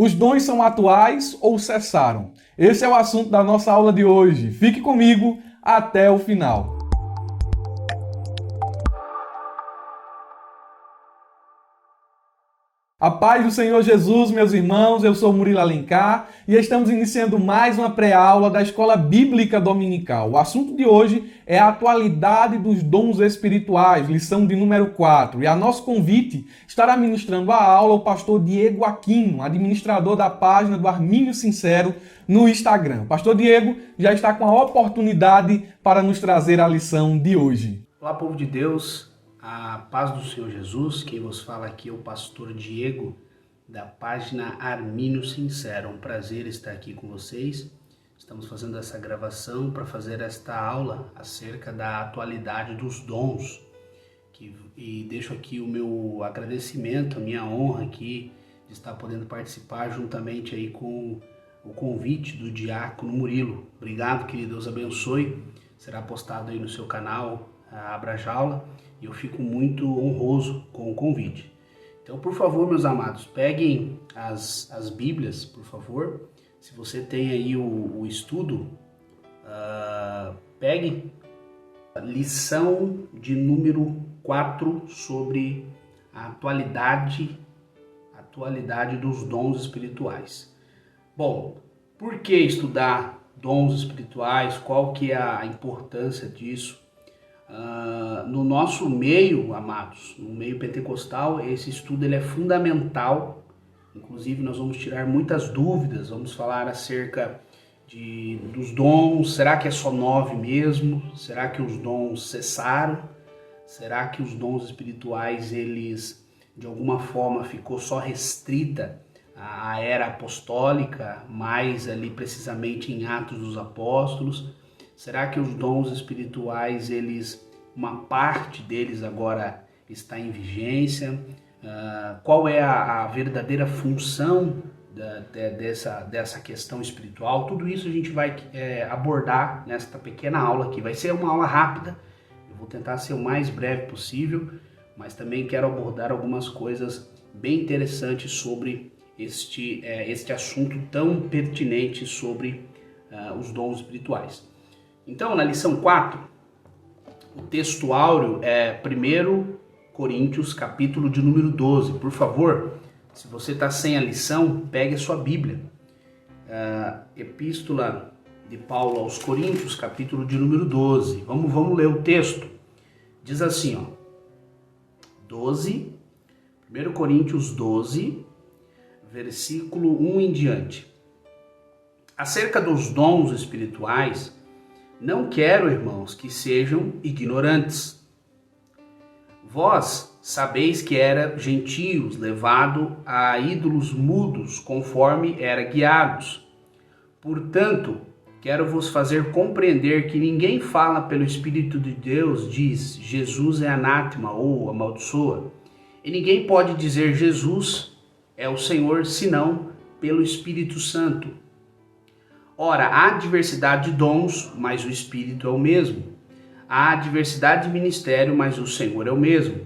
Os dons são atuais ou cessaram? Esse é o assunto da nossa aula de hoje. Fique comigo até o final. A paz do Senhor Jesus, meus irmãos, eu sou Murilo Alencar e estamos iniciando mais uma pré-aula da Escola Bíblica Dominical. O assunto de hoje é a atualidade dos dons espirituais, lição de número 4. E a nosso convite estará ministrando a aula o pastor Diego Aquino, administrador da página do Armínio Sincero no Instagram. O pastor Diego já está com a oportunidade para nos trazer a lição de hoje. Olá, povo de Deus. A paz do Senhor Jesus, quem vos fala aqui é o pastor Diego, da página Armínio Sincero. É um prazer estar aqui com vocês. Estamos fazendo essa gravação para fazer esta aula acerca da atualidade dos dons. E deixo aqui o meu agradecimento, a minha honra aqui de estar podendo participar juntamente aí com o convite do diácono Murilo. Obrigado, que Deus abençoe. Será postado aí no seu canal, Abra Jaula. E eu fico muito honroso com o convite. Então, por favor, meus amados, peguem as Bíblias, por favor. Se você tem aí o estudo, pegue a lição de número 4 sobre a atualidade dos dons espirituais. Bom, por que estudar dons espirituais? Qual que é a importância disso? No nosso meio, amados, no meio pentecostal, esse estudo ele é fundamental. Inclusive, nós vamos tirar muitas dúvidas, vamos falar acerca dos dons. Será que é só 9 mesmo? Será que os dons cessaram? Será que os dons espirituais, eles, de alguma forma, ficou só restrita à era apostólica, mais ali precisamente em Atos dos Apóstolos? Será que os dons espirituais, uma parte deles agora está em vigência? Qual é a verdadeira função dessa questão espiritual? Tudo isso a gente vai abordar nesta pequena aula aqui. Vai ser uma aula rápida, eu vou tentar ser o mais breve possível, mas também quero abordar algumas coisas bem interessantes sobre este assunto tão pertinente sobre os dons espirituais. Então, na lição 4, o texto áureo é 1 Coríntios, capítulo de número 12. Por favor, se você está sem a lição, pegue a sua Bíblia. Epístola de Paulo aos Coríntios, capítulo de número 12. Vamos ler o texto. Diz assim, 1 Coríntios 12, versículo 1 em diante. Acerca dos dons espirituais, não quero, irmãos, que sejam ignorantes. Vós sabeis que era gentios, levado a ídolos mudos, conforme era guiados. Portanto, quero vos fazer compreender que ninguém fala pelo Espírito de Deus, diz, Jesus é anátema ou amaldiçoa. E ninguém pode dizer Jesus é o Senhor, senão pelo Espírito Santo. Ora, há diversidade de dons, mas o Espírito é o mesmo. Há diversidade de ministério, mas o Senhor é o mesmo.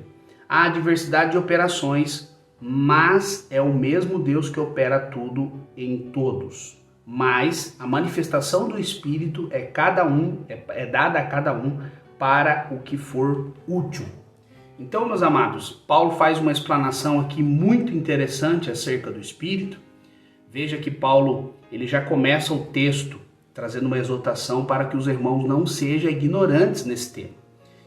Há diversidade de operações, mas é o mesmo Deus que opera tudo em todos. Mas a manifestação do Espírito é dada a cada um para o que for útil. Então, meus amados, Paulo faz uma explanação aqui muito interessante acerca do Espírito. Veja que Paulo ele já começa o texto trazendo uma exortação para que os irmãos não sejam ignorantes nesse tema.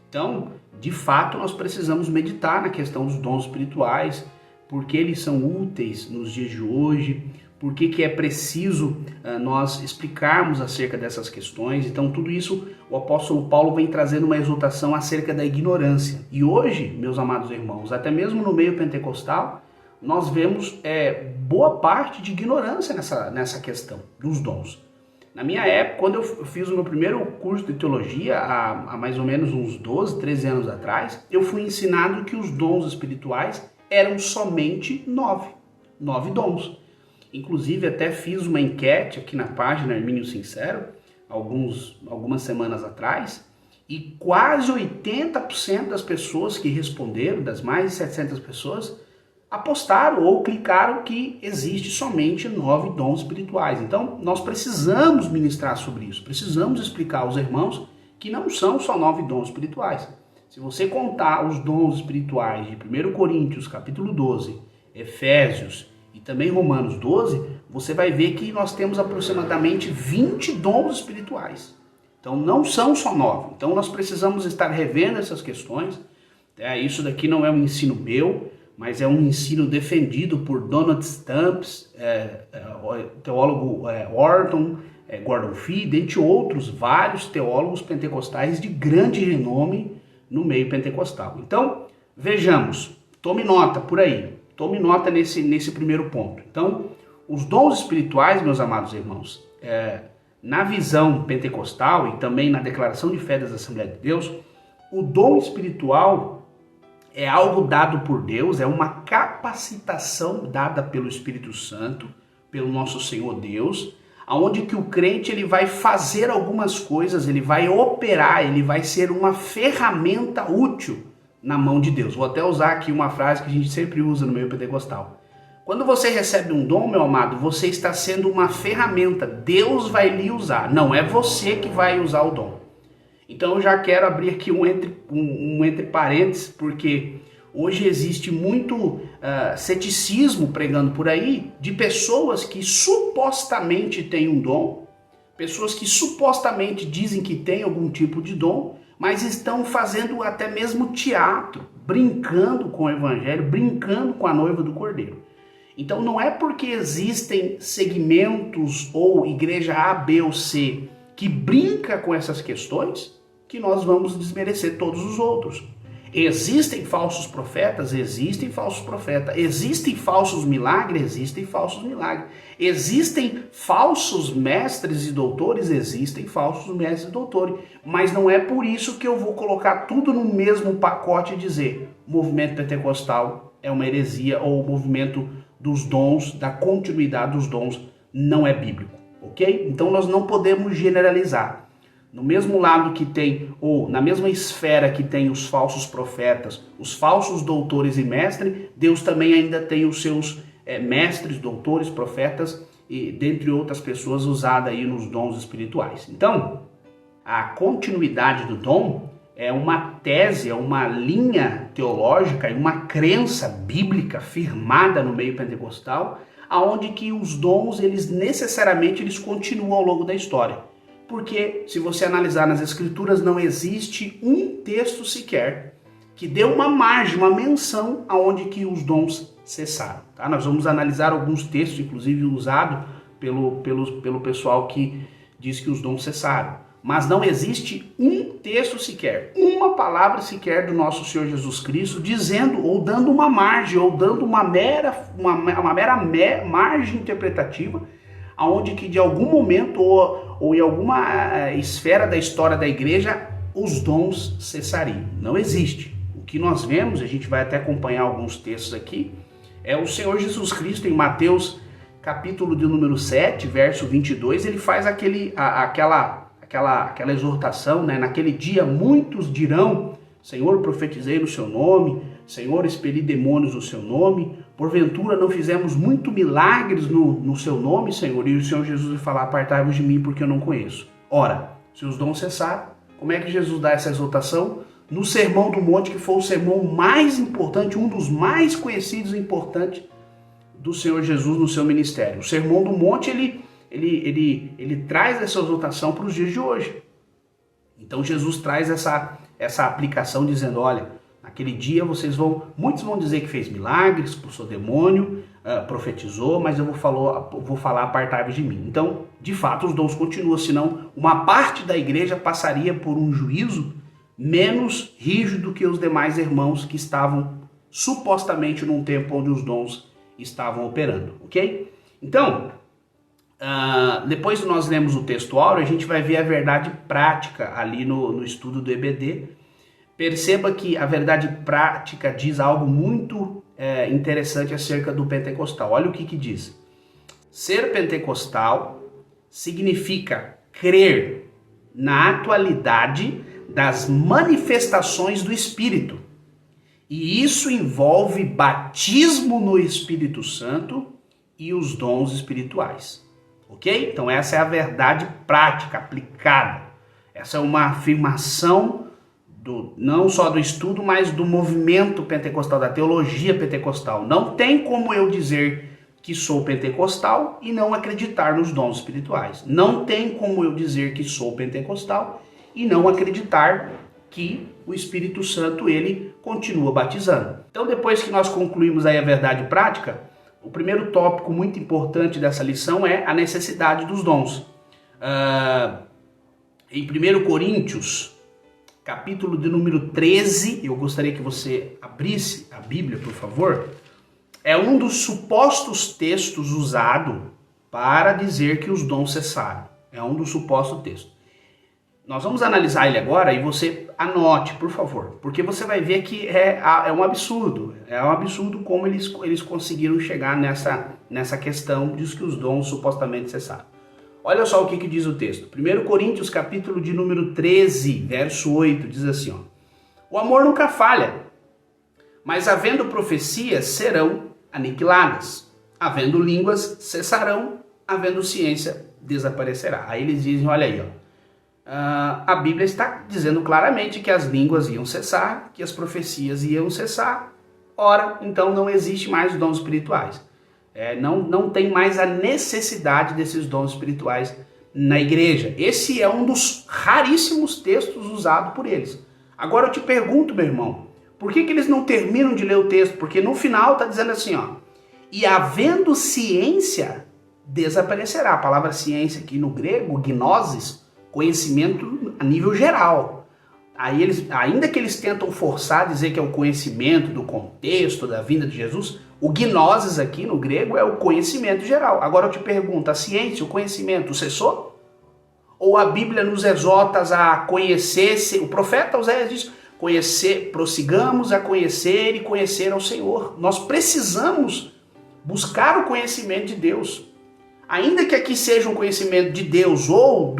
Então, de fato, nós precisamos meditar na questão dos dons espirituais, porque eles são úteis nos dias de hoje, porque que é preciso nós explicarmos acerca dessas questões. Então, tudo isso o apóstolo Paulo vem trazendo uma exortação acerca da ignorância. E hoje, meus amados irmãos, até mesmo no meio pentecostal, nós vemos boa parte de ignorância nessa questão dos dons. Na minha época, quando eu fiz o meu primeiro curso de teologia, há mais ou menos uns 12, 13 anos atrás, eu fui ensinado que os dons espirituais eram somente 9 dons. Inclusive, até fiz uma enquete aqui na página Armínio Sincero, algumas semanas atrás, e quase 80% das pessoas que responderam, das mais de 700 pessoas, apostaram ou clicaram que existe somente 9 dons espirituais. Então, nós precisamos ministrar sobre isso, precisamos explicar aos irmãos que não são só 9 dons espirituais. Se você contar os dons espirituais de 1 Coríntios, capítulo 12, Efésios e também Romanos 12, você vai ver que nós temos aproximadamente 20 dons espirituais. Então, não são só 9. Então, nós precisamos estar revendo essas questões. Isso daqui não é um ensino meu, mas é um ensino defendido por Donald Stamps, teólogo Orton, Gordon Fee, dentre outros vários teólogos pentecostais de grande renome no meio pentecostal. Então, vejamos, tome nota por aí, tome nota nesse primeiro ponto. Então, os dons espirituais, meus amados irmãos, na visão pentecostal e também na declaração de fé das Assembleias de Deus, o dom espiritual é algo dado por Deus, é uma capacitação dada pelo Espírito Santo, pelo nosso Senhor Deus, aonde que o crente ele vai fazer algumas coisas, ele vai operar, ele vai ser uma ferramenta útil na mão de Deus. Vou até usar aqui uma frase que a gente sempre usa no meio pentecostal. Quando você recebe um dom, meu amado, você está sendo uma ferramenta. Deus vai lhe usar, não é você que vai usar o dom. Então eu já quero abrir aqui um entre parênteses, porque hoje existe muito ceticismo pregando por aí de pessoas que supostamente têm um dom, pessoas que supostamente dizem que têm algum tipo de dom, mas estão fazendo até mesmo teatro, brincando com o evangelho, brincando com a noiva do Cordeiro. Então não é porque existem segmentos ou igreja A, B ou C que brinca com essas questões que nós vamos desmerecer todos os outros. Existem falsos profetas? Existem falsos profetas. Existem falsos milagres? Existem falsos milagres. Existem falsos mestres e doutores? Existem falsos mestres e doutores. Mas não é por isso que eu vou colocar tudo no mesmo pacote e dizer o movimento pentecostal é uma heresia ou o movimento dos dons, da continuidade dos dons, não é bíblico, ok? Então nós não podemos generalizar. No mesmo lado que tem, ou na mesma esfera que tem os falsos profetas, os falsos doutores e mestres, Deus também ainda tem os seus mestres, doutores, profetas, e dentre outras pessoas usadas aí nos dons espirituais. Então, a continuidade do dom é uma tese, é uma linha teológica, é uma crença bíblica firmada no meio pentecostal, aonde que os dons, eles necessariamente continuam ao longo da história. Porque, se você analisar nas escrituras, não existe um texto sequer que dê uma margem, uma menção aonde que os dons cessaram. Tá? Nós vamos analisar alguns textos, inclusive usados pelo pessoal que diz que os dons cessaram. Mas não existe um texto sequer, uma palavra sequer do nosso Senhor Jesus Cristo dizendo ou dando uma margem, ou dando uma mera margem interpretativa, aonde que de algum momento ou em alguma esfera da história da igreja os dons cessariam. Não existe. O que nós vemos, a gente vai até acompanhar alguns textos aqui, é o Senhor Jesus Cristo em Mateus capítulo de número 7, verso 22, ele faz aquela exortação, né? Naquele dia muitos dirão: Senhor, profetizei no seu nome, Senhor, expeli demônios no seu nome, porventura não fizemos muito milagres no seu nome, Senhor? E o Senhor Jesus vai falar: apartai-vos de mim, porque eu não conheço. Ora, se os dons cessaram, como é que Jesus dá essa exortação? No Sermão do Monte, que foi o sermão mais importante, um dos mais conhecidos e importantes do Senhor Jesus no seu ministério. O Sermão do Monte, ele traz essa exortação para os dias de hoje. Então Jesus traz essa aplicação dizendo: olha, naquele dia muitos vão dizer que fez milagres, expulsou demônio, profetizou, mas eu vou falar apartai-vos de mim. Então, de fato, os dons continuam, senão uma parte da igreja passaria por um juízo menos rígido que os demais irmãos que estavam supostamente num tempo onde os dons estavam operando, ok? Então, depois que nós lemos o texto áureo, a gente vai ver a verdade prática ali no estudo do EBD. Perceba que a verdade prática diz algo muito interessante acerca do pentecostal. Olha o que diz. Ser pentecostal significa crer na atualidade das manifestações do Espírito E isso envolve batismo no Espírito Santo e os dons espirituais. Ok? Então essa é a verdade prática, aplicada. Essa é uma afirmação não só do estudo, mas do movimento pentecostal, da teologia pentecostal. Não tem como eu dizer que sou pentecostal e não acreditar nos dons espirituais. Não tem como eu dizer que sou pentecostal e não acreditar que o Espírito Santo, ele continua batizando. Então, depois que nós concluímos aí a verdade prática, o primeiro tópico muito importante dessa lição é a necessidade dos dons. Em 1 Coríntios, capítulo de número 13, eu gostaria que você abrisse a Bíblia, por favor. É um dos supostos textos usado para dizer que os dons cessaram. É um dos supostos textos. Nós vamos analisar ele agora e você anote, por favor, porque você vai ver que é um absurdo. É um absurdo como eles conseguiram chegar nessa questão de que os dons supostamente cessaram. Olha só o que diz o texto. 1 Coríntios, capítulo de número 13, verso 8, diz assim, ó: o amor nunca falha, mas havendo profecias, serão aniquiladas. Havendo línguas, cessarão. Havendo ciência, desaparecerá. Aí eles dizem, olha aí, ó. A Bíblia está dizendo claramente que as línguas iam cessar, que as profecias iam cessar. Ora, então não existe mais dons espirituais. Não tem mais a necessidade desses dons espirituais na igreja. Esse é um dos raríssimos textos usados por eles. Agora eu te pergunto, meu irmão, por que eles não terminam de ler o texto? Porque no final está dizendo assim, ó: e havendo ciência, desaparecerá. A palavra ciência aqui no grego, gnosis, conhecimento a nível geral. Aí ainda que eles tentam forçar a dizer que é o conhecimento do contexto da vinda de Jesus, o gnosis aqui no grego é o conhecimento geral. Agora eu te pergunto, a ciência, o conhecimento cessou? Ou a Bíblia nos exorta a conhecer, o profeta Oséias diz, prossigamos a conhecer e conhecer ao Senhor. Nós precisamos buscar o conhecimento de Deus. Ainda que aqui seja um conhecimento de Deus ou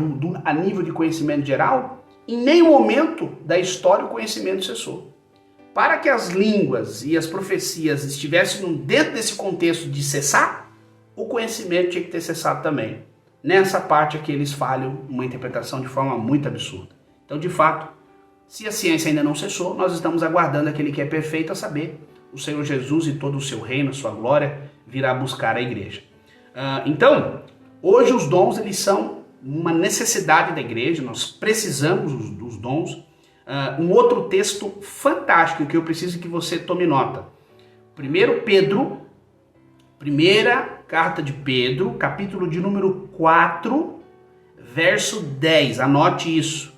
a nível de conhecimento geral, em nenhum momento da história o conhecimento cessou. Para que as línguas e as profecias estivessem dentro desse contexto de cessar, o conhecimento tinha que ter cessado também. Nessa parte aqui eles falham uma interpretação de forma muito absurda. Então, de fato, se a ciência ainda não cessou, nós estamos aguardando aquele que é perfeito, a saber, o Senhor Jesus e todo o seu reino, a sua glória, virá buscar a igreja. Então, hoje os dons eles são uma necessidade da igreja, nós precisamos dos dons. Um outro texto fantástico que eu preciso que você tome nota. 1 Pedro, primeira carta de Pedro, capítulo de número 4, verso 10. Anote isso.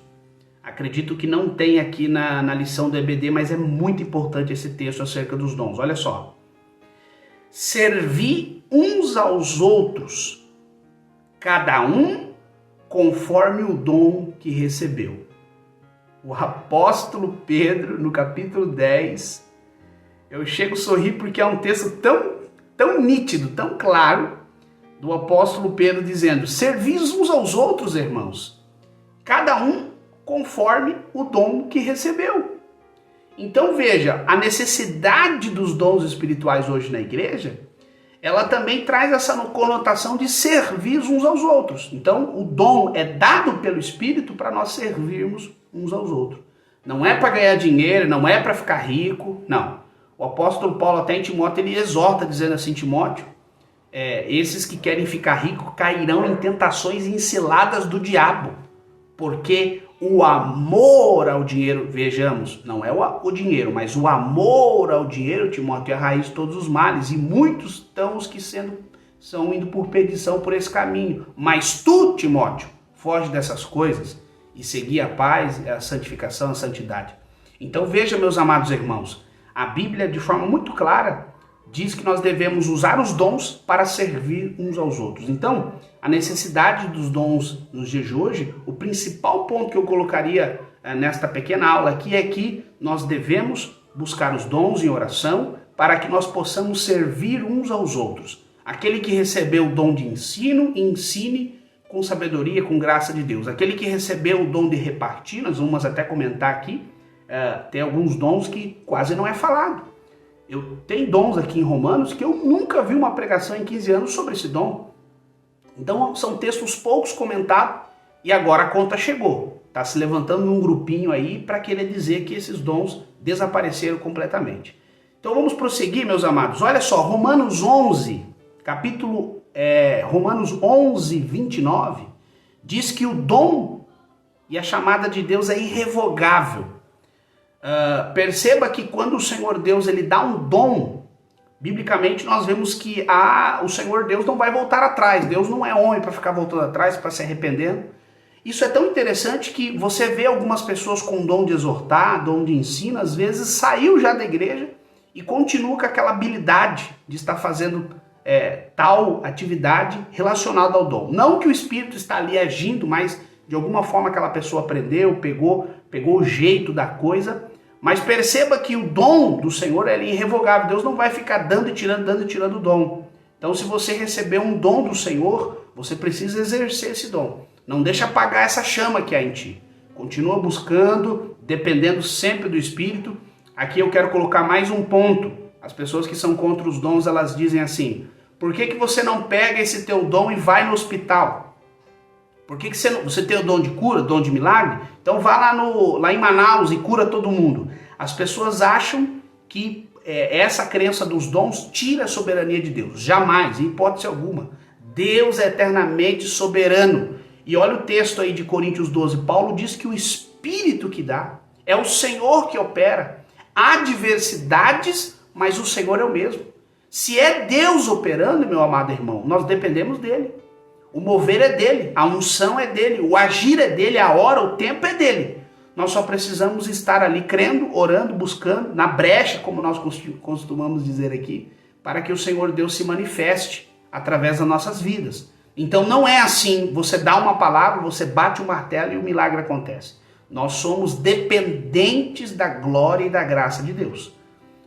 Acredito que não tem aqui na lição do EBD, mas é muito importante esse texto acerca dos dons. Olha só. Servi uns aos outros, cada um conforme o dom que recebeu. O apóstolo Pedro, no capítulo 10, eu chego a sorrir porque é um texto tão nítido, tão claro, do apóstolo Pedro dizendo, servis uns aos outros, irmãos, cada um conforme o dom que recebeu. Então veja, a necessidade dos dons espirituais hoje na igreja, ela também traz essa conotação de servir uns aos outros. Então o dom é dado pelo Espírito para nós servirmos uns aos outros. Não é para ganhar dinheiro, não é para ficar rico, não. O apóstolo Paulo até em Timóteo, ele exorta dizendo assim, Timóteo, esses que querem ficar ricos cairão em tentações e em ciladas do diabo, porque o amor ao dinheiro, vejamos, não é o dinheiro, mas o amor ao dinheiro, Timóteo, é a raiz de todos os males, e muitos estão os que são indo por perdição por esse caminho. Mas tu, Timóteo, foge dessas coisas e segui a paz, a santificação, a santidade. Então veja, meus amados irmãos, a Bíblia, de forma muito clara, diz que nós devemos usar os dons para servir uns aos outros. Então, a necessidade dos dons nos dias de hoje, o principal ponto que eu colocaria nesta pequena aula aqui é que nós devemos buscar os dons em oração para que nós possamos servir uns aos outros. Aquele que recebeu o dom de ensino, ensine com sabedoria, com graça de Deus. Aquele que recebeu o dom de repartir, nós vamos até comentar aqui, tem alguns dons que quase não é falado. Tem dons aqui em Romanos que eu nunca vi uma pregação em 15 anos sobre esse dom. Então são textos poucos comentados e agora a conta chegou. Está se levantando um grupinho aí para querer dizer que esses dons desapareceram completamente. Então vamos prosseguir, meus amados. Olha só, Romanos 11, Romanos 11, 29, diz que o dom e a chamada de Deus é irrevogável. Perceba que quando o Senhor Deus ele dá um dom, biblicamente nós vemos que o Senhor Deus não vai voltar atrás. Deus não é homem para ficar voltando atrás, para se arrependendo. Isso é tão interessante que você vê algumas pessoas com dom de exortar, dom de ensino, às vezes saiu já da igreja e continua com aquela habilidade de estar fazendo tal atividade relacionada ao dom. Não que o Espírito está ali agindo, mas de alguma forma aquela pessoa aprendeu, pegou o jeito da coisa. Mas perceba que o dom do Senhor é irrevogável. Deus não vai ficar dando e tirando o dom. Então se você receber um dom do Senhor, você precisa exercer esse dom. Não deixa apagar essa chama que há em ti. Continua buscando, dependendo sempre do Espírito. Aqui eu quero colocar mais um ponto. As pessoas que são contra os dons, elas dizem assim: por que você não pega esse teu dom e vai no hospital? Por que você tem o dom de cura, dom de milagre? Então vá lá em Manaus e cura todo mundo. As pessoas acham que essa crença dos dons tira a soberania de Deus. Jamais, em hipótese alguma. Deus é eternamente soberano. E olha o texto aí de Coríntios 12. Paulo diz que o Espírito que dá, é o Senhor que opera. Há diversidades, mas o Senhor é o mesmo. Se é Deus operando, meu amado irmão, nós dependemos dele. O mover é dele, a unção é dele, o agir é dele, a hora, o tempo é dele. Nós só precisamos estar ali crendo, orando, buscando, na brecha, como nós costumamos dizer aqui, para que o Senhor Deus se manifeste através das nossas vidas. Então não é assim, você dá uma palavra, você bate o martelo e o milagre acontece. Nós somos dependentes da glória e da graça de Deus.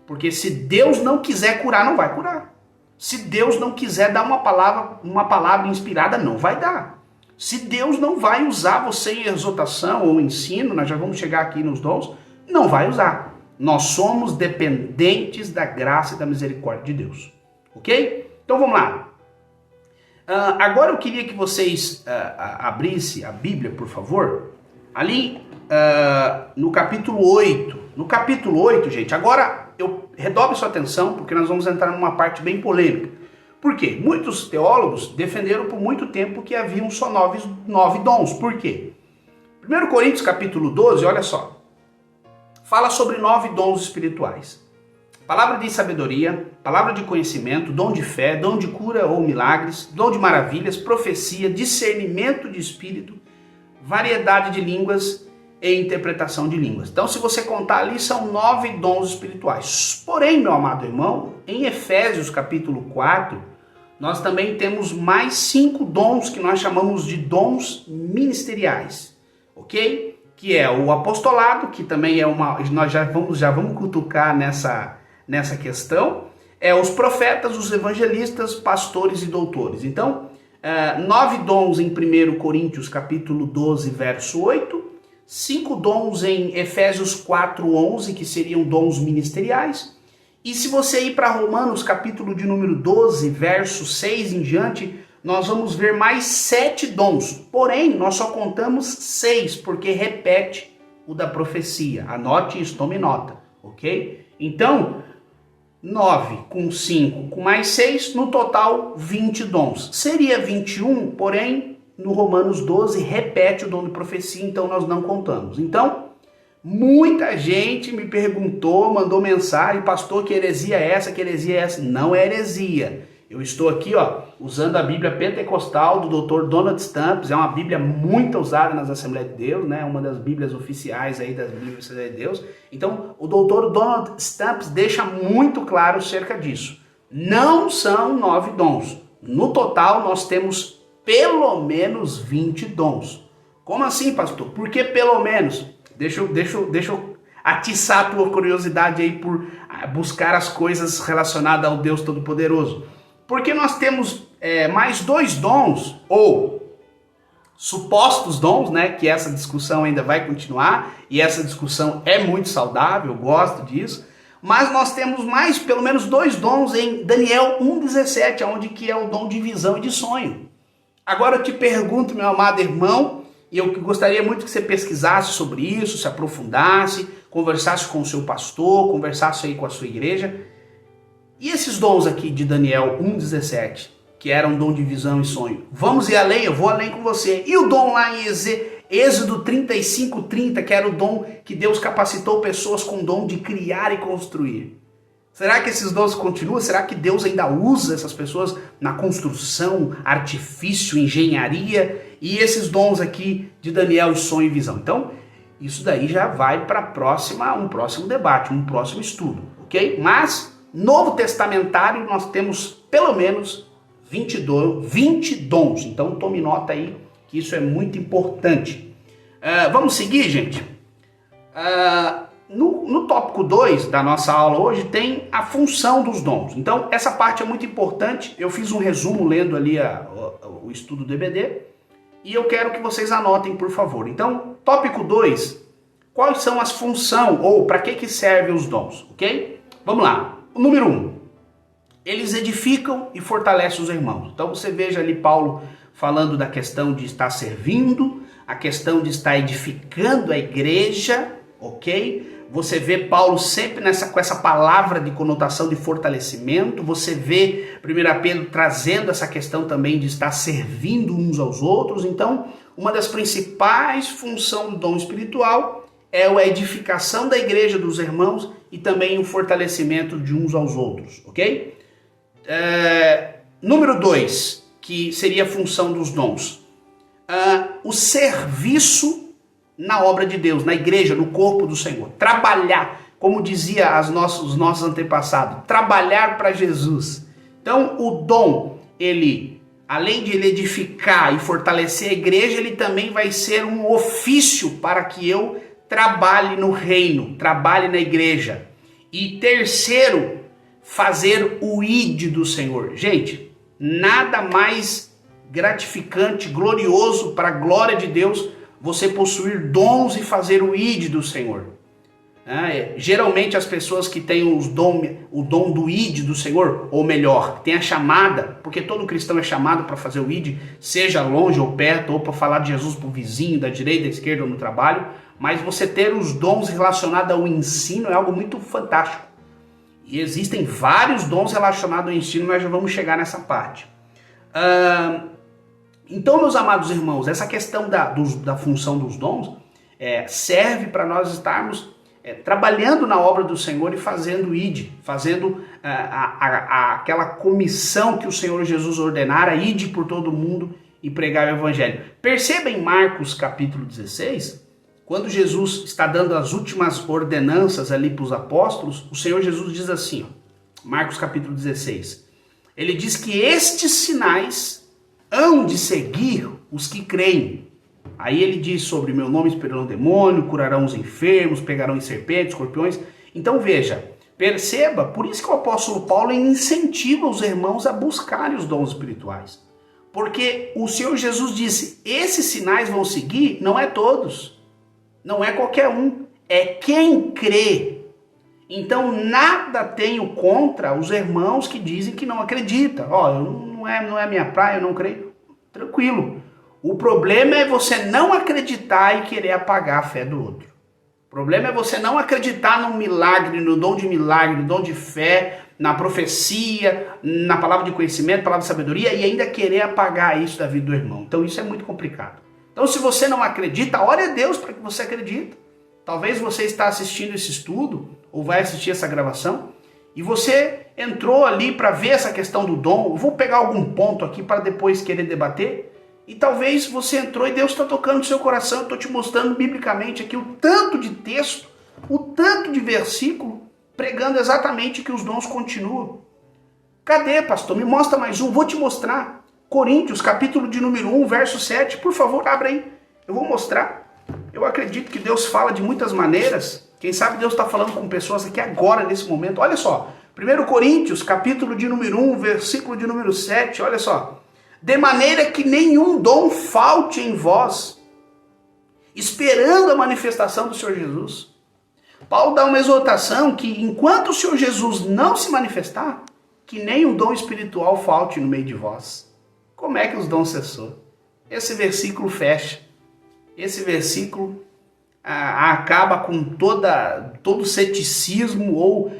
Porque se Deus não quiser curar, não vai curar. Se Deus não quiser dar uma palavra inspirada, não vai dar. Se Deus não vai usar você em exortação ou ensino, nós já vamos chegar aqui nos dons, não vai usar. Nós somos dependentes da graça e da misericórdia de Deus. Ok? Então vamos lá. Agora eu queria que vocês abrissem a Bíblia, por favor. Ali no capítulo 8. No capítulo 8, gente, agora eu redobre sua atenção, porque nós vamos entrar numa parte bem polêmica. Por quê? Muitos teólogos defenderam por muito tempo que haviam só 9 dons. Por quê? 1 Coríntios capítulo 12, olha só. Fala sobre 9 dons espirituais. Palavra de sabedoria, palavra de conhecimento, dom de fé, dom de cura ou milagres, dom de maravilhas, profecia, discernimento de espírito, variedade de línguas e interpretação de línguas. Então, se você contar ali, são 9 dons espirituais. Porém, meu amado irmão, em Efésios capítulo 4, nós também temos mais 5 dons que nós chamamos de dons ministeriais, ok? Que é o apostolado, que também é nós já vamos cutucar nessa questão, os profetas, os evangelistas, pastores e doutores. Então, 9 dons em 1 Coríntios capítulo 12, verso 8, 5 dons em Efésios 4, 11, que seriam dons ministeriais. E se você ir para Romanos capítulo de número 12, verso 6 em diante, nós vamos ver mais 7 dons. Porém, nós só contamos 6, porque repete o da profecia. Anote isso, tome nota, ok? Então, 9 com 5 com mais 6, no total 20 dons. Seria 21, porém, no Romanos 12 repete o dom de profecia, então nós não contamos. Então, muita gente me perguntou, mandou mensagem: pastor, que heresia é essa, que heresia é essa? Não é heresia. Eu estou aqui usando a Bíblia Pentecostal do Dr. Donald Stamps, é uma Bíblia muito usada nas Assembleias de Deus, né? Uma das Bíblias oficiais aí das Bíblias de Deus. Então, o Dr. Donald Stamps deixa muito claro acerca disso. Não são 9 dons. No total, nós temos pelo menos 20 dons. Como assim, pastor? Por que pelo menos? Deixa eu atiçar a tua curiosidade aí por buscar as coisas relacionadas ao Deus Todo-Poderoso. Porque nós temos mais 2 dons, ou supostos dons, né? Que essa discussão ainda vai continuar, e essa discussão é muito saudável, eu gosto disso. Mas nós temos mais, pelo menos 2 dons em Daniel 1,17, onde que é o dom de visão e de sonho. Agora eu te pergunto, meu amado irmão, e eu gostaria muito que você pesquisasse sobre isso, se aprofundasse, conversasse com o seu pastor, conversasse aí com a sua igreja. E esses dons aqui de Daniel 1,17, que eram dom de visão e sonho? Vamos ir além? Eu vou além com você. E o dom lá em Êxodo 35:30, que era o dom que Deus capacitou pessoas com o dom de criar e construir. Será que esses dons continuam? Será que Deus ainda usa essas pessoas na construção, artifício, engenharia? E esses dons aqui de Daniel, sonho e visão. Então, isso daí já vai para um próximo debate, um próximo estudo, ok? Mas, Novo Testamentário, nós temos pelo menos 20 dons. Então, tome nota aí que isso é muito importante. Vamos seguir, gente? No tópico 2 da nossa aula hoje tem a função dos dons. Então, essa parte é muito importante. Eu fiz um resumo lendo ali o estudo do EBD e eu quero que vocês anotem, por favor. Então, tópico 2, quais são as funções ou para que servem os dons, ok? Vamos lá. O número 1, eles edificam e fortalecem os irmãos. Então, você veja ali Paulo falando da questão de estar servindo, a questão de estar edificando a igreja, ok? Você vê Paulo sempre com essa palavra de conotação de fortalecimento. Você vê 1 Pedro trazendo essa questão também de estar servindo uns aos outros. Então, uma das principais funções do dom espiritual é a edificação da igreja dos irmãos e também o fortalecimento de uns aos outros, ok? Número 2, que seria a função dos dons. O serviço na obra de Deus, na igreja, no corpo do Senhor. Trabalhar, como dizia os nossos antepassados, trabalhar para Jesus. Então, o dom, além de ele edificar e fortalecer a igreja, ele também vai ser um ofício para que eu trabalhe no reino, trabalhe na igreja. E terceiro, fazer o ID do Senhor. Gente, nada mais gratificante, glorioso para a glória de Deus, você possuir dons e fazer o ID do Senhor. Geralmente as pessoas que têm o dom do ID do Senhor, ou melhor, tem a chamada, porque todo cristão é chamado para fazer o ID, seja longe ou perto, ou para falar de Jesus para o vizinho, da direita, da esquerda ou no trabalho, mas você ter os dons relacionados ao ensino é algo muito fantástico. E existem vários dons relacionados ao ensino, nós já vamos chegar nessa parte. Então, meus amados irmãos, essa questão da função dos dons serve para nós estarmos trabalhando na obra do Senhor e fazendo id, fazendo aquela comissão que o Senhor Jesus ordenara, ide por todo mundo e pregar o evangelho. Perceba em Marcos capítulo 16, quando Jesus está dando as últimas ordenanças ali para os apóstolos, o Senhor Jesus diz assim, Marcos capítulo 16, ele diz que estes sinais hão de seguir os que creem. Aí ele diz sobre meu nome expelirão demônio, curarão os enfermos, pegarão em serpentes, escorpiões. Então veja, perceba, por isso que o apóstolo Paulo incentiva os irmãos a buscarem os dons espirituais. Porque o Senhor Jesus disse, esses sinais vão seguir, não é todos, não é qualquer um, é quem crê. Então nada tenho contra os irmãos que dizem que não acreditam. Não é minha praia, eu não creio. Tranquilo. O problema é você não acreditar e querer apagar a fé do outro. O problema é você não acreditar no milagre, no dom de fé, na profecia, na palavra de conhecimento, palavra de sabedoria e ainda querer apagar isso da vida do irmão. Então isso é muito complicado. Então se você não acredita, ore a Deus para que você acredite. Talvez você está assistindo esse estudo ou vai assistir essa gravação e você entrou ali para ver essa questão do dom. Eu vou pegar algum ponto aqui para depois querer debater. E talvez você entrou e Deus está tocando no seu coração. Eu estou te mostrando biblicamente aqui o tanto de texto, o tanto de versículo, pregando exatamente que os dons continuam. Cadê, pastor? Me mostra mais um. Vou te mostrar. Coríntios, capítulo de número 1, verso 7. Por favor, abra aí. Eu vou mostrar. Eu acredito que Deus fala de muitas maneiras. Quem sabe Deus está falando com pessoas aqui agora, nesse momento. Olha só. 1 Coríntios, capítulo de número 1, versículo de número 7. Olha só. de maneira que nenhum dom falte em vós, esperando a manifestação do Senhor Jesus. Paulo dá uma exortação que enquanto o Senhor Jesus não se manifestar, que nem um dom espiritual falte no meio de vós. Como é que os dons cessou? Esse versículo fecha. Esse versículo acaba com todo ceticismo ou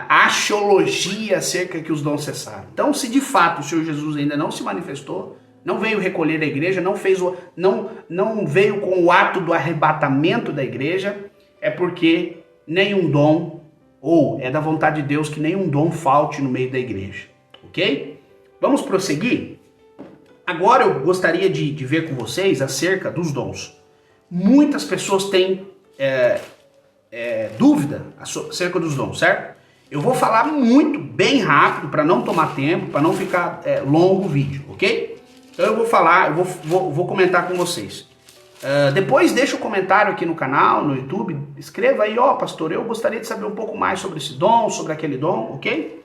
axiologia acerca que os dons cessaram. Então, se de fato o Senhor Jesus ainda não se manifestou, não veio recolher a igreja, não veio com o ato do arrebatamento da igreja, é porque nenhum dom, ou é da vontade de Deus que nenhum dom falte no meio da igreja. Ok? Vamos prosseguir? Agora eu gostaria de ver com vocês acerca dos dons. Muitas pessoas têm dúvida acerca dos dons, certo? Eu vou falar bem rápido, para não tomar tempo, para não ficar longo o vídeo, ok? Então eu vou falar, vou comentar com vocês. Depois deixa o comentário aqui no canal, no YouTube, escreva aí, pastor, eu gostaria de saber um pouco mais sobre esse dom, sobre aquele dom, ok?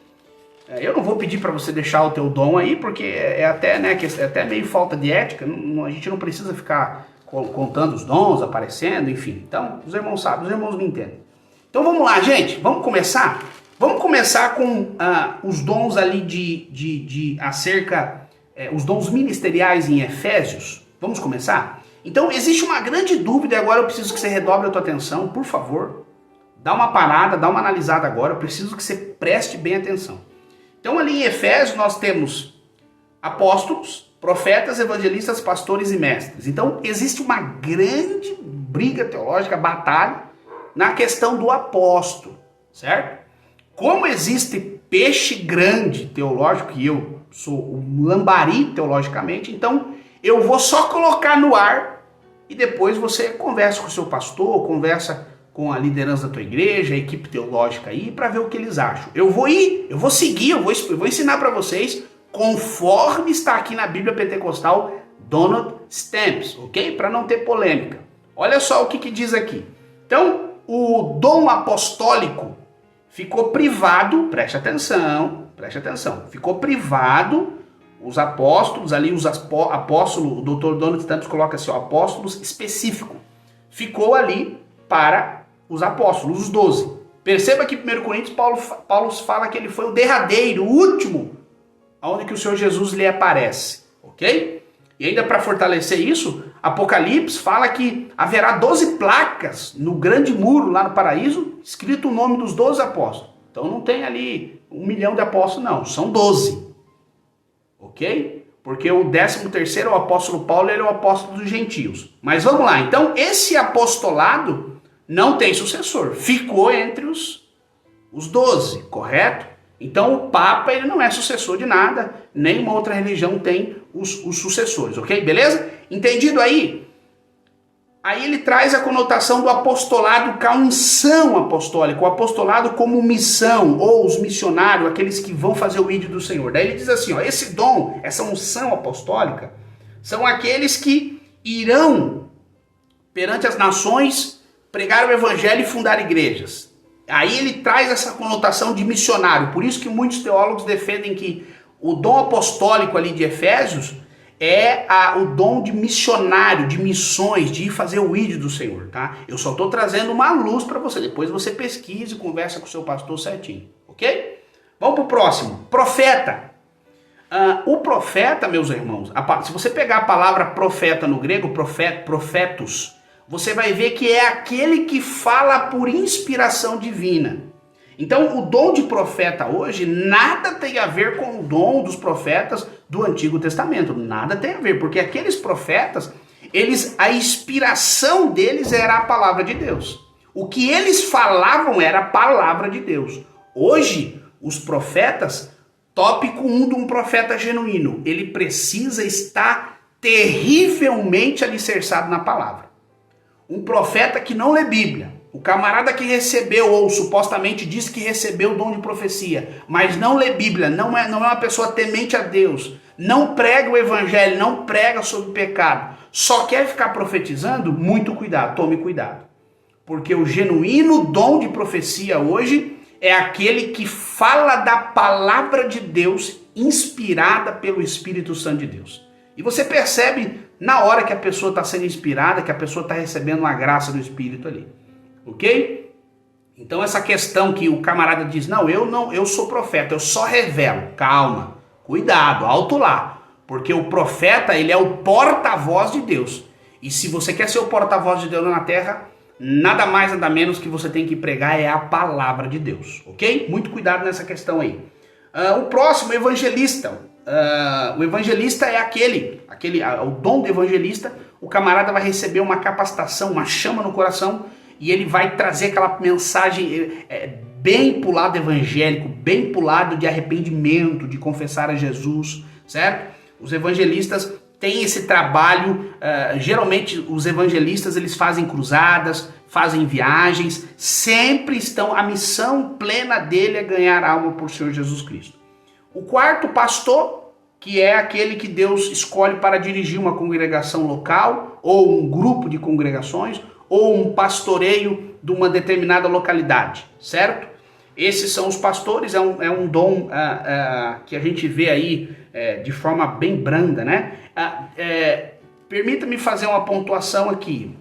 Eu não vou pedir para você deixar o teu dom aí, porque é até meio falta de ética, a gente não precisa ficar contando os dons, aparecendo, enfim. Então, os irmãos sabem, os irmãos me entendem. Então vamos lá, gente, vamos começar? Vamos começar com os dons ali os dons ministeriais em Efésios. Vamos começar? Então, existe uma grande dúvida e agora eu preciso que você redobre a tua atenção, por favor. Dá uma parada, dá uma analisada agora, eu preciso que você preste bem atenção. Então, ali em Efésios, nós temos apóstolos, profetas, evangelistas, pastores e mestres. Então, existe uma grande briga teológica, batalha, na questão do apóstolo, certo? Como existe peixe grande teológico, e eu sou um lambari teologicamente, então eu vou só colocar no ar e depois você conversa com o seu pastor, conversa com a liderança da tua igreja, a equipe teológica aí, para ver o que eles acham. Eu vou seguir, eu vou ensinar para vocês conforme está aqui na Bíblia Pentecostal Donald Stamps, ok? Para não ter polêmica. Olha só o que diz aqui. Então, o dom apostólico ficou privado, preste atenção, ficou privado, os apóstolos, ali os apóstolos, o Dr. Donald Stamps coloca assim, apóstolos específico, ficou ali para os apóstolos, os 12. Perceba que em 1 Coríntios, Paulo fala que ele foi o derradeiro, o último, onde que o Senhor Jesus lhe aparece, ok? E ainda para fortalecer isso, Apocalipse fala que haverá 12 placas no grande muro lá no paraíso, escrito o nome dos 12 apóstolos. Então não tem ali 1 milhão de apóstolos, não, são 12. Ok? Porque o 13º, o apóstolo Paulo, ele é o apóstolo dos gentios. Mas vamos lá, então esse apostolado não tem sucessor, ficou entre os 12, correto? Então o Papa ele não é sucessor de nada, nenhuma outra religião tem os sucessores, ok? Beleza? Entendido aí? Aí ele traz a conotação do apostolado com a unção apostólica, o apostolado como missão, ou os missionários, aqueles que vão fazer o ídolo do Senhor. Daí ele diz assim, esse dom, essa unção apostólica, são aqueles que irão perante as nações pregar o evangelho e fundar igrejas. Aí ele traz essa conotação de missionário, por isso que muitos teólogos defendem que o dom apostólico ali de Efésios é o dom de missionário, de missões, de ir fazer o ídolo do Senhor, tá? Eu só estou trazendo uma luz para você, depois você pesquisa e conversa com o seu pastor certinho, ok? Vamos para o próximo, profeta. O profeta, meus irmãos, se você pegar a palavra profeta no grego, profetos, você vai ver que é aquele que fala por inspiração divina. Então, o dom de profeta hoje nada tem a ver com o dom dos profetas do Antigo Testamento. Nada tem a ver, porque aqueles profetas, a inspiração deles era a palavra de Deus. O que eles falavam era a palavra de Deus. Hoje, os profetas, tópico 1 de um profeta genuíno, ele precisa estar terrivelmente alicerçado na palavra. Um profeta que não lê Bíblia, o camarada que recebeu ou supostamente diz que recebeu o dom de profecia, mas não lê Bíblia, não é uma pessoa temente a Deus, não prega o evangelho, não prega sobre o pecado, só quer ficar profetizando, muito cuidado, tome cuidado. Porque o genuíno dom de profecia hoje é aquele que fala da palavra de Deus inspirada pelo Espírito Santo de Deus. E você percebe na hora que a pessoa está sendo inspirada, que a pessoa está recebendo uma graça do Espírito ali. Ok? Então essa questão que o camarada diz, não, eu sou profeta, eu só revelo. Calma, cuidado, alto lá. Porque o profeta, ele é o porta-voz de Deus. E se você quer ser o porta-voz de Deus na terra, nada mais, nada menos que você tem que pregar é a palavra de Deus. Ok? Muito cuidado nessa questão aí. O próximo, evangelista. O evangelista é o dom do evangelista. O camarada vai receber uma capacitação, uma chama no coração, e ele vai trazer aquela mensagem bem pro lado evangélico, bem pro lado de arrependimento, de confessar a Jesus, certo? Os evangelistas têm esse trabalho, geralmente os evangelistas eles fazem cruzadas, fazem viagens, sempre estão, a missão plena dele é ganhar alma por Senhor Jesus Cristo. O quarto, pastor, que é aquele que Deus escolhe para dirigir uma congregação local, ou um grupo de congregações, ou um pastoreio de uma determinada localidade, certo? Esses são os pastores, é um dom que a gente vê aí de forma bem branda, né? Permita-me fazer uma pontuação aqui.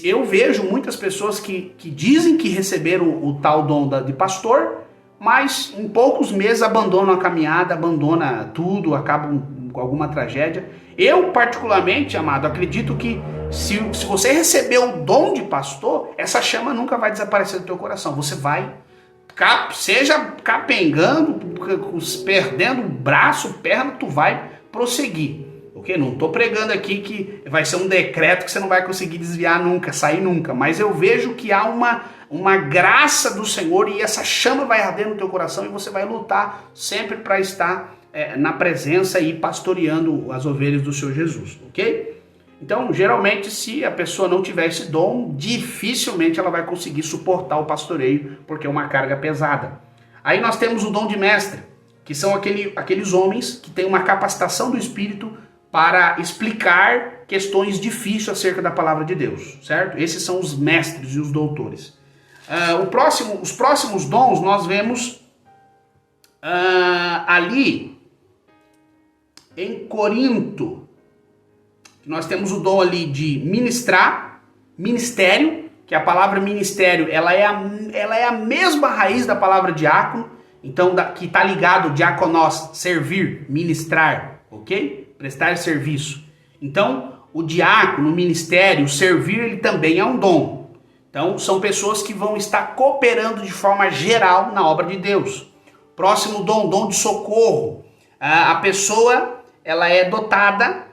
Eu vejo muitas pessoas que dizem que receberam o tal dom de pastor, mas em poucos meses abandonam a caminhada, abandonam tudo, acabam com alguma tragédia. Eu, particularmente, amado, acredito que se você receber o dom de pastor, essa chama nunca vai desaparecer do teu coração. Você vai, seja capengando, perdendo braço, perna, tu vai prosseguir. Ok? Não estou pregando aqui que vai ser um decreto que você não vai conseguir desviar nunca, sair nunca. Mas eu vejo que há uma graça do Senhor e essa chama vai arder no teu coração e você vai lutar sempre para estar na presença e pastoreando as ovelhas do Senhor Jesus. Ok? Então, geralmente, se a pessoa não tiver esse dom, dificilmente ela vai conseguir suportar o pastoreio, porque é uma carga pesada. Aí nós temos o dom de mestre, que são aqueles homens que têm uma capacitação do Espírito para explicar questões difíceis acerca da palavra de Deus, certo? Esses são os mestres e os doutores. Os próximos dons nós vemos ali em Corinto. Nós temos o dom ali de ministrar, ministério, que a palavra ministério ela é a mesma raiz da palavra diácono, então que está ligado diakonós, servir, ministrar, ok? Prestar serviço. Então, o diácono, o ministério, o servir, ele também é um dom. Então, são pessoas que vão estar cooperando de forma geral na obra de Deus. Próximo dom de socorro. A pessoa, ela é dotada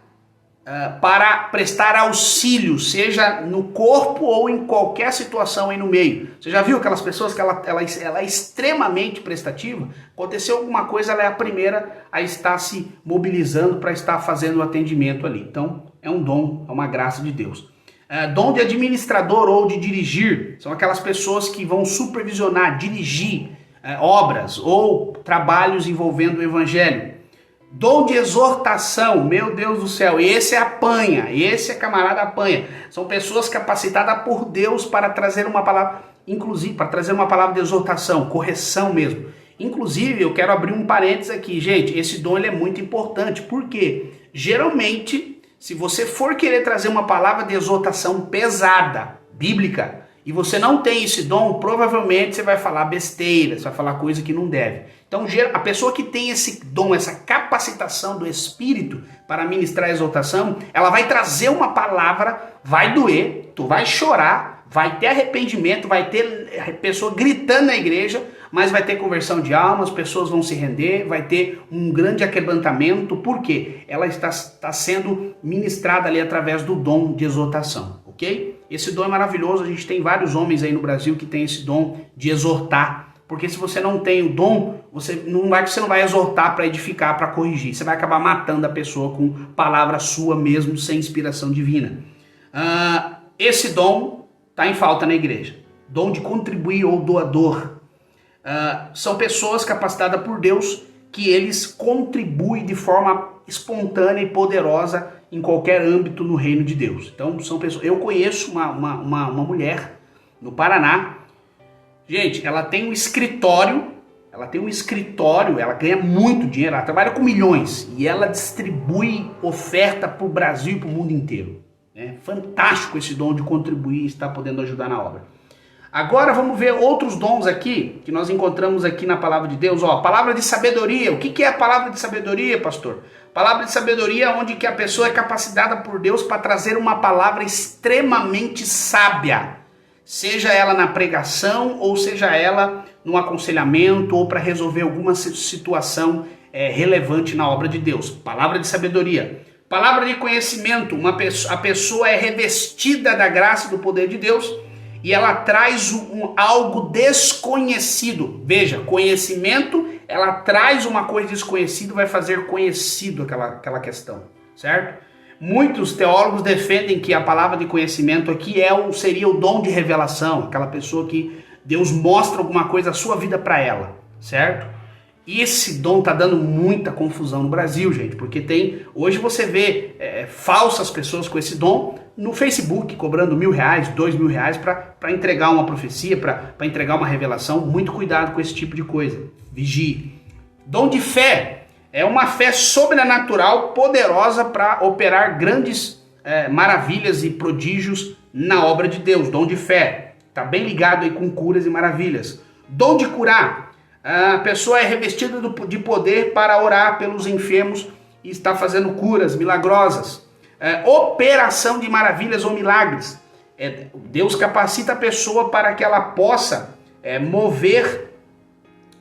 para prestar auxílio, seja no corpo ou em qualquer situação aí no meio. Você já viu aquelas pessoas que ela é extremamente prestativa? Aconteceu alguma coisa, ela é a primeira a estar se mobilizando para estar fazendo o atendimento ali. Então, é um dom, é uma graça de Deus. Dom de administrador ou de dirigir, são aquelas pessoas que vão supervisionar, dirigir obras ou trabalhos envolvendo o evangelho. Dom de exortação, meu Deus do céu, esse camarada apanha. São pessoas capacitadas por Deus para trazer uma palavra, inclusive para trazer uma palavra de exortação, correção mesmo. Inclusive, eu quero abrir um parênteses aqui, gente, esse dom ele é muito importante, porque geralmente, se você for querer trazer uma palavra de exortação pesada, bíblica, e você não tem esse dom, provavelmente você vai falar besteira, você vai falar coisa que não deve. Então, a pessoa que tem esse dom, essa capacitação do Espírito para ministrar a exortação, ela vai trazer uma palavra, vai doer, tu vai chorar, vai ter arrependimento, vai ter pessoa gritando na igreja, mas vai ter conversão de almas, pessoas vão se render, vai ter um grande aquebrantamento, porque ela está sendo ministrada ali através do dom de exortação, ok? Esse dom é maravilhoso, a gente tem vários homens aí no Brasil que tem esse dom de exortar, porque se você não tem o dom, você não vai exortar para edificar, para corrigir, você vai acabar matando a pessoa com palavra sua mesmo, sem inspiração divina. Esse dom está em falta na igreja, dom de contribuir ou doador. São pessoas capacitadas por Deus que eles contribuem de forma espontânea e poderosa em qualquer âmbito no reino de Deus. Então são pessoas. Eu conheço uma mulher no Paraná. Gente, ela tem um escritório ela tem um escritório, ela ganha muito dinheiro, ela trabalha com milhões e ela distribui oferta para o Brasil e para o mundo inteiro. É fantástico esse dom de contribuir e estar podendo ajudar na obra. Agora vamos ver outros dons aqui, que nós encontramos aqui na palavra de Deus. Ó, palavra de sabedoria. O que é a palavra de sabedoria, pastor? Palavra de sabedoria é onde que a pessoa é capacitada por Deus para trazer uma palavra extremamente sábia. Seja ela na pregação, ou seja ela no aconselhamento, ou para resolver alguma situação relevante na obra de Deus. Palavra de sabedoria. Palavra de conhecimento. A pessoa é revestida da graça e do poder de Deus e ela traz algo desconhecido. Veja, conhecimento, ela traz uma coisa desconhecida e vai fazer conhecido aquela questão, certo? Muitos teólogos defendem que a palavra de conhecimento aqui seria o dom de revelação, aquela pessoa que Deus mostra alguma coisa da sua vida para ela, certo? E esse dom tá dando muita confusão no Brasil, gente, porque hoje você vê falsas pessoas com esse dom no Facebook, cobrando R$1.000, R$2.000 para entregar uma profecia, para entregar uma revelação. Muito cuidado com esse tipo de coisa, vigie. Dom de fé é uma fé sobrenatural, poderosa para operar grandes maravilhas e prodígios na obra de Deus. Dom de fé, tá bem ligado aí com curas e maravilhas. Dom de curar. A pessoa é revestida de poder para orar pelos enfermos e está fazendo curas milagrosas. Operação de maravilhas ou milagres. Deus capacita a pessoa para que ela possa mover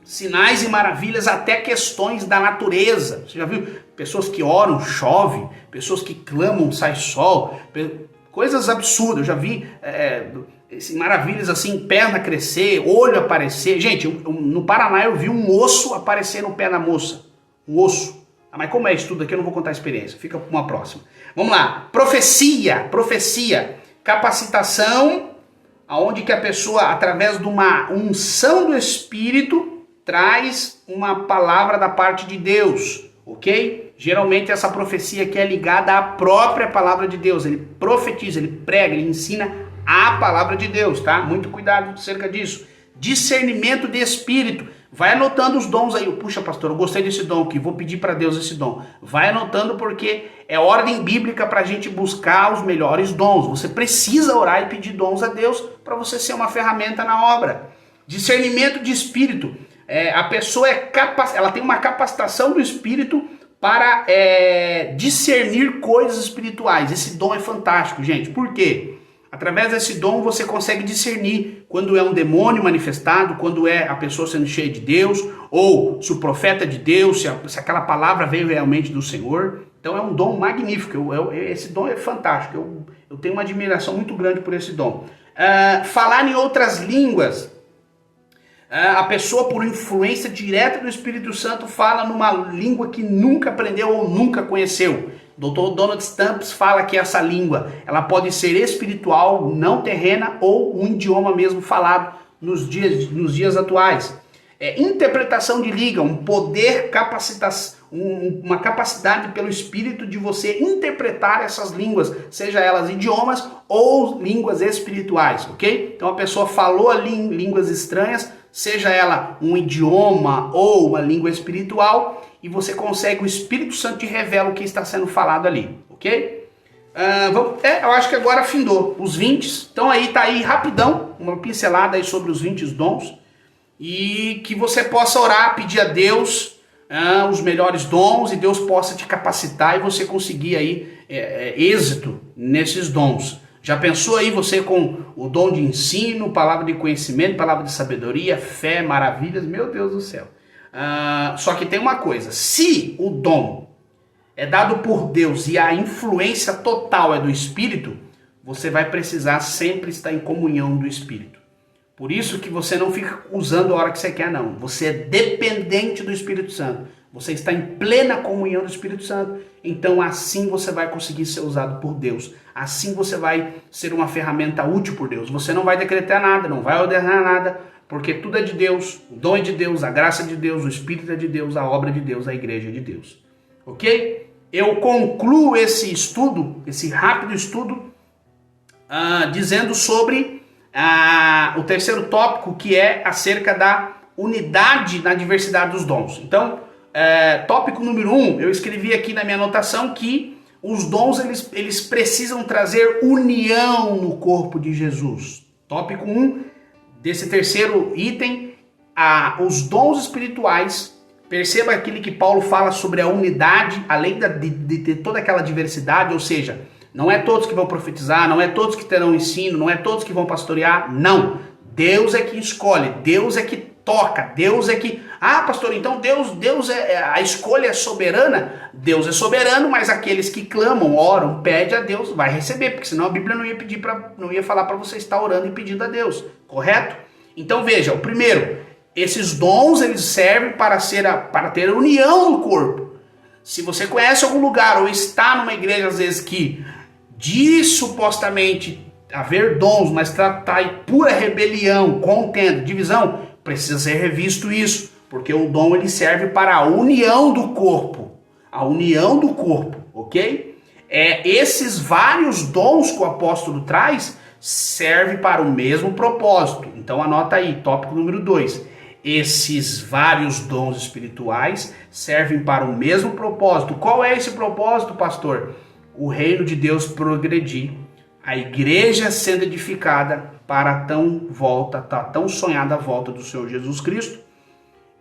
sinais e maravilhas até questões da natureza. Você já viu? Pessoas que oram, chove. Pessoas que clamam, sai sol. Coisas absurdas. Eu já vi maravilhas assim, perna crescer, olho aparecer. Gente, no Paraná eu vi um osso aparecer no pé da moça. Um osso. Mas como é isso tudo aqui, eu não vou contar a experiência. Fica para uma próxima. Vamos lá. Profecia. Capacitação, aonde que a pessoa, através de uma unção do Espírito, traz uma palavra da parte de Deus. Ok? Geralmente essa profecia aqui é ligada à própria palavra de Deus. Ele profetiza, ele prega, ele ensina a palavra de Deus, tá? Muito cuidado acerca disso. Discernimento de espírito. Vai anotando os dons aí. Puxa, pastor, eu gostei desse dom aqui, vou pedir para Deus esse dom. Vai anotando porque é ordem bíblica para a gente buscar os melhores dons. Você precisa orar e pedir dons a Deus para você ser uma ferramenta na obra. Discernimento de espírito. A pessoa ela tem uma capacitação do espírito para discernir coisas espirituais. Esse dom é fantástico, gente. Por quê? Através desse dom você consegue discernir quando é um demônio manifestado, quando é a pessoa sendo cheia de Deus, ou se o profeta é de Deus, se aquela palavra veio realmente do Senhor. Então é um dom magnífico, esse dom é fantástico, eu tenho uma admiração muito grande por esse dom. Falar em outras línguas. A pessoa, por influência direta do Espírito Santo, fala numa língua que nunca aprendeu ou nunca conheceu. Dr. Donald Stamps fala que essa língua ela pode ser espiritual, não terrena, ou um idioma mesmo falado nos dias atuais. Interpretação de língua, um poder, uma capacidade pelo Espírito de você interpretar essas línguas, seja elas idiomas ou línguas espirituais, ok? Então a pessoa falou línguas estranhas, seja ela um idioma ou uma língua espiritual, e você consegue, o Espírito Santo te revela o que está sendo falado ali, ok? Eu acho que agora findou os 20, então tá aí rapidão, uma pincelada aí sobre os 20 dons, e que você possa orar, pedir a Deus os melhores dons, e Deus possa te capacitar e você conseguir aí êxito nesses dons. Já pensou aí você com o dom de ensino, palavra de conhecimento, palavra de sabedoria, fé, maravilhas? Meu Deus do céu. Só que tem uma coisa, se o dom é dado por Deus e a influência total é do Espírito, você vai precisar sempre estar em comunhão do Espírito. Por isso que você não fica usando a hora que você quer, não. Você é dependente do Espírito Santo. Você está em plena comunhão do Espírito Santo. Então assim você vai conseguir ser usado por Deus. Assim você vai ser uma ferramenta útil por Deus. Você não vai decretar nada, não vai ordenar nada, porque tudo é de Deus, o dom é de Deus, a graça é de Deus, o Espírito é de Deus, a obra é de Deus, a igreja é de Deus. Ok? Eu concluo esse estudo, esse rápido estudo, dizendo sobre o terceiro tópico, que é acerca da unidade na diversidade dos dons. Então, tópico número 1, eu escrevi aqui na minha anotação que os dons eles precisam trazer união no corpo de Jesus. Tópico 1 desse terceiro item, os dons espirituais. Perceba aquilo que Paulo fala sobre a unidade, além de ter toda aquela diversidade, ou seja, não é todos que vão profetizar, não é todos que terão ensino, não é todos que vão pastorear, não. Deus é que escolhe, Deus é que toca, Deus é que... Ah, pastor, então Deus a escolha é soberana? Deus é soberano, mas aqueles que clamam, oram, pedem a Deus, vai receber, porque senão a Bíblia não ia falar para você estar orando e pedindo a Deus, correto? Então veja, o primeiro, esses dons eles servem para ter união no corpo. Se você conhece algum lugar ou está numa igreja às vezes que diz supostamente haver dons, mas está em pura rebelião, contenda, divisão, precisa ser revisto isso, porque o dom ele serve para a união do corpo, ok? Esses vários dons que o apóstolo traz servem para o mesmo propósito. Então anota aí, tópico número 2. Esses vários dons espirituais servem para o mesmo propósito. Qual é esse propósito, pastor? O reino de Deus progredir, a igreja sendo edificada para a tão sonhada volta do Senhor Jesus Cristo.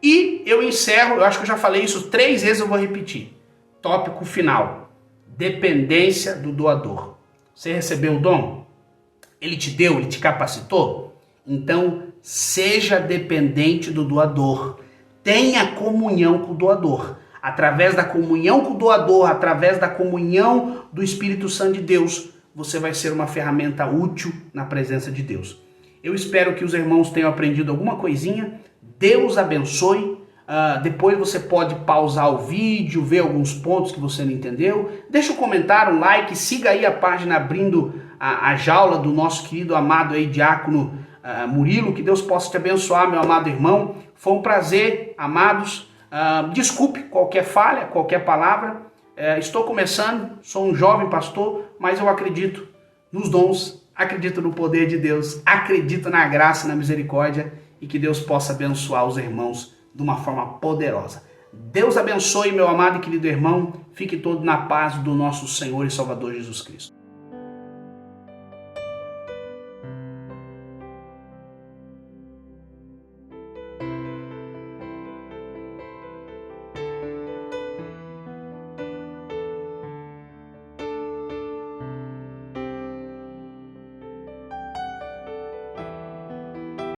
E eu encerro, eu acho que eu já falei isso 3 vezes, eu vou repetir. Tópico final, dependência do doador. Você recebeu o dom? Ele te deu, ele te capacitou? Então, seja dependente do doador. Tenha comunhão com o doador. Através da comunhão com o doador, através da comunhão do Espírito Santo de Deus, você vai ser uma ferramenta útil na presença de Deus. Eu espero que os irmãos tenham aprendido alguma coisinha. Deus abençoe. Depois você pode pausar o vídeo, ver alguns pontos que você não entendeu. Deixa um comentário, um like, siga aí a página abrindo a jaula do nosso querido amado aí, diácono Murilo. Que Deus possa te abençoar, meu amado irmão. Foi um prazer, amados. Desculpe qualquer falha, qualquer palavra. Estou começando, sou um jovem pastor, mas eu acredito nos dons, acredito no poder de Deus, acredito na graça e na misericórdia e que Deus possa abençoar os irmãos de uma forma poderosa. Deus abençoe, meu amado e querido irmão. Fique todo na paz do nosso Senhor e Salvador Jesus Cristo.